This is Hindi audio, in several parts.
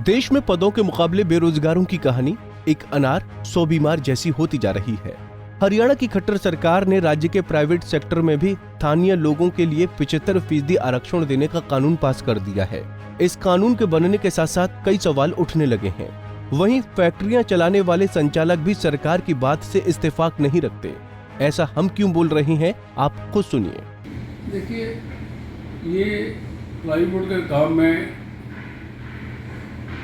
देश में पदों के मुकाबले बेरोजगारों की कहानी एक अनार 100 बीमार जैसी होती जा रही है। हरियाणा की खट्टर सरकार ने राज्य के प्राइवेट सेक्टर में भी स्थानीय लोगों के लिए 75% आरक्षण देने का कानून पास कर दिया है। इस कानून के बनने के साथ साथ कई सवाल उठने लगे हैं। वहीं फैक्ट्रियां चलाने वाले संचालक भी सरकार की बात से इत्तेफाक नहीं रखते। ऐसा हम क्यों बोल रहे हैं, आप खुद सुनिए। देखिए, ये प्लाईवुड के काम में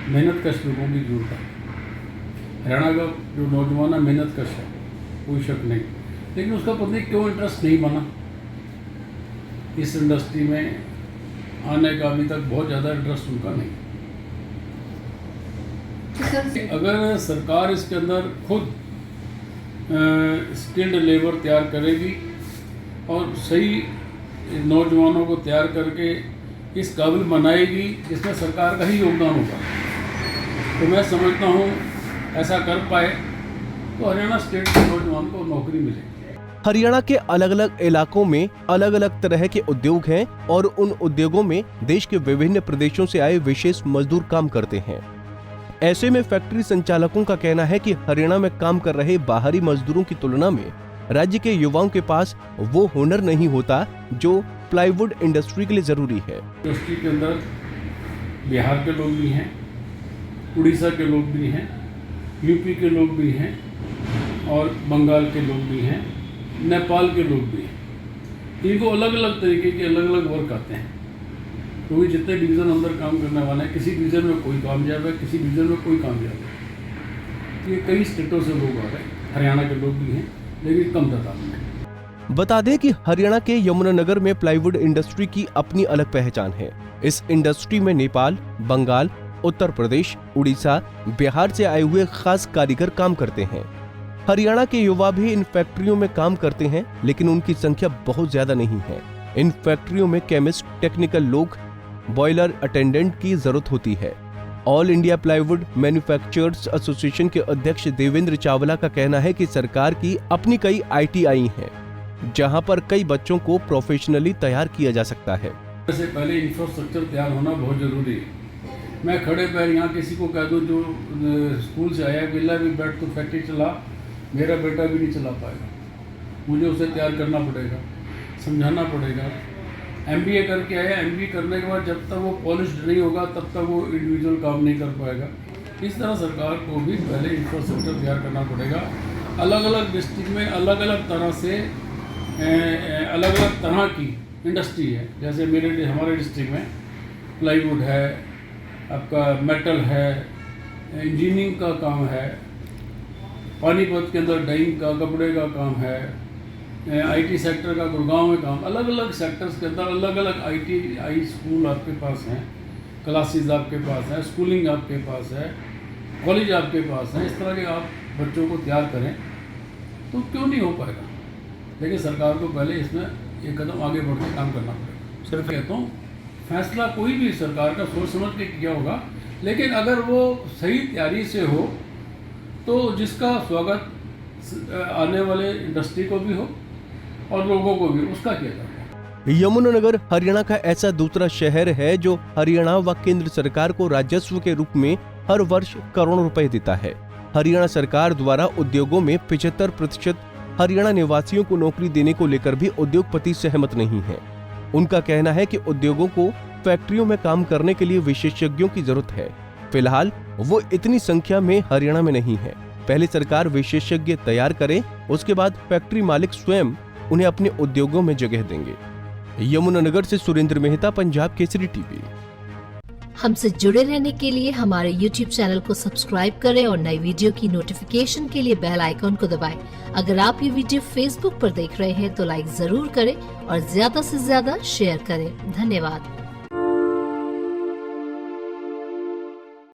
मेहनत कश लोगों की जरूरत है। हरियाणा का जो नौजवान है मेहनत कश है, कोई शक नहीं, लेकिन उसका पता नहीं क्यों इंटरेस्ट नहीं बना इस इंडस्ट्री में आने का। अभी तक बहुत ज़्यादा इंटरेस्ट उनका नहीं। अगर सरकार इसके अंदर खुद स्किल्ड लेबर तैयार करेगी और सही नौजवानों को तैयार करके इस काबिल बनाएगी जिसमें सरकार का ही योगदान होगा, तो मैं समझता हूँ ऐसा कर पाए तो हरियाणा स्टेट के नौजवान को नौकरी मिलेगी। हरियाणा के अलग अलग इलाकों में अलग अलग तरह के उद्योग हैं और उन उद्योगों में देश के विभिन्न प्रदेशों से आए विशेष मजदूर काम करते हैं। ऐसे में फैक्ट्री संचालकों का कहना है कि हरियाणा में काम कर रहे बाहरी मजदूरों की तुलना में राज्य के युवाओं के पास वो हुनर नहीं होता जो प्लाईवुड इंडस्ट्री के लिए जरूरी है। इंडस्ट्री के अंदर बिहार के लोग भी हैं, उड़ीसा के लोग भी हैं, यूपी के लोग भी हैं और बंगाल के लोग भी हैं, नेपाल के लोग भी हैं। इनको अलग अलग तरीके के अलग अलग वर्क आते हैं, क्योंकि जितने डिवीज़न अंदर काम करने वाले हैं, किसी डिवीज़न में कोई कामयाब है, किसी डिवीज़न में कोई कामयाब है। ये कई स्टेटों से लोग आ रहे हैं, हरियाणा के लोग भी हैं, लेकिन कम तादाद में। बता दें कि हरियाणा के यमुनानगर में प्लाईवुड इंडस्ट्री की अपनी अलग पहचान है। इस इंडस्ट्री में नेपाल, बंगाल, उत्तर प्रदेश, उड़ीसा, बिहार से आए हुए खास कारीगर काम करते हैं। हरियाणा के युवा भी इन फैक्ट्रियों में काम करते हैं, लेकिन उनकी संख्या बहुत ज्यादा नहीं है। इन फैक्ट्रियों में केमिस्ट, टेक्निकल लोग, बॉयलर अटेंडेंट की जरूरत होती है। All India plywood manufacturers association के अध्यक्ष देवेंद्र चावला का कहना है कि सरकार की अपनी कई ITI हैं, जहां पर कई बच्चों को प्रोफेशनली तैयार किया जा सकता है। इससे पहले इंफ्रास्ट्रक्चर तैयार होना बहुत जरूरी है। मैं खड़े पैर यहाँ किसी को कह दूँ जो स्कूल से आया बिल्ला भी बैठ तो फैक्ट्री चला, मेरा बेटा भी नहीं चला पाएगा। मुझे उसे तैयार करना पड़ेगा, समझाना पड़ेगा। MBA करके आया, MBA करने के बाद जब तक वो पॉलिश्ड नहीं होगा तब तक वो इंडिविजुअल काम नहीं कर पाएगा। इस तरह सरकार को भी पहले इंफ्रास्ट्रक्चर तैयार करना पड़ेगा। अलग अलग डिस्ट्रिक्ट में अलग अलग तरह से अलग अलग तरह की इंडस्ट्री है। जैसे हमारे डिस्ट्रिक्ट में प्लाईवुड है, आपका मेटल है, इंजीनियरिंग का काम है, पानीपत के अंदर डाइंग का, कपड़े का काम है, IT सेक्टर का गुड़गांव में काम। अलग अलग सेक्टर्स के अंदर अलग अलग ITI स्कूल आपके पास हैं, क्लासेस आपके पास हैं, स्कूलिंग आपके पास है, कॉलेज आपके पास है। इस तरह के आप बच्चों को तैयार करें तो क्यों नहीं हो पाएगा। लेकिन सरकार को पहले इसमें एक कदम आगे बढ़ के काम करना पड़ेगा। सिर्फ कहता हूँ, फैसला कोई भी सरकार का सोच समझ के किया होगा, लेकिन अगर वो सही तैयारी से हो तो जिसका स्वागत आने वाले इंडस्ट्री को भी हो और लोगों को भी, उसका किया जाता है। यमुनानगर हरियाणा का ऐसा दूसरा शहर है जो हरियाणा व केंद्र सरकार को राजस्व के रूप में हर वर्ष करोड़ों रुपए देता है। हरियाणा सरकार द्वारा उद्योगों में 75% हरियाणा निवासियों को नौकरी देने को लेकर भी उद्योगपति सहमत नहीं है। उनका कहना है कि उद्योगों को फैक्ट्रियों में काम करने के लिए विशेषज्ञों की जरूरत है। फिलहाल वो इतनी संख्या में हरियाणा में नहीं है। पहले सरकार विशेषज्ञ तैयार करे, उसके बाद फैक्ट्री मालिक स्वयं उन्हें अपने उद्योगों में जगह देंगे। यमुनानगर से सुरेंद्र मेहता, पंजाब केसरी टीवी। हमसे जुड़े रहने के लिए हमारे YouTube चैनल को सब्सक्राइब करें और नई वीडियो की नोटिफिकेशन के लिए बेल आइकॉन को दबाएं। अगर आप ये वीडियो Facebook पर देख रहे हैं तो लाइक जरूर करें और ज्यादा से ज्यादा शेयर करें। धन्यवाद।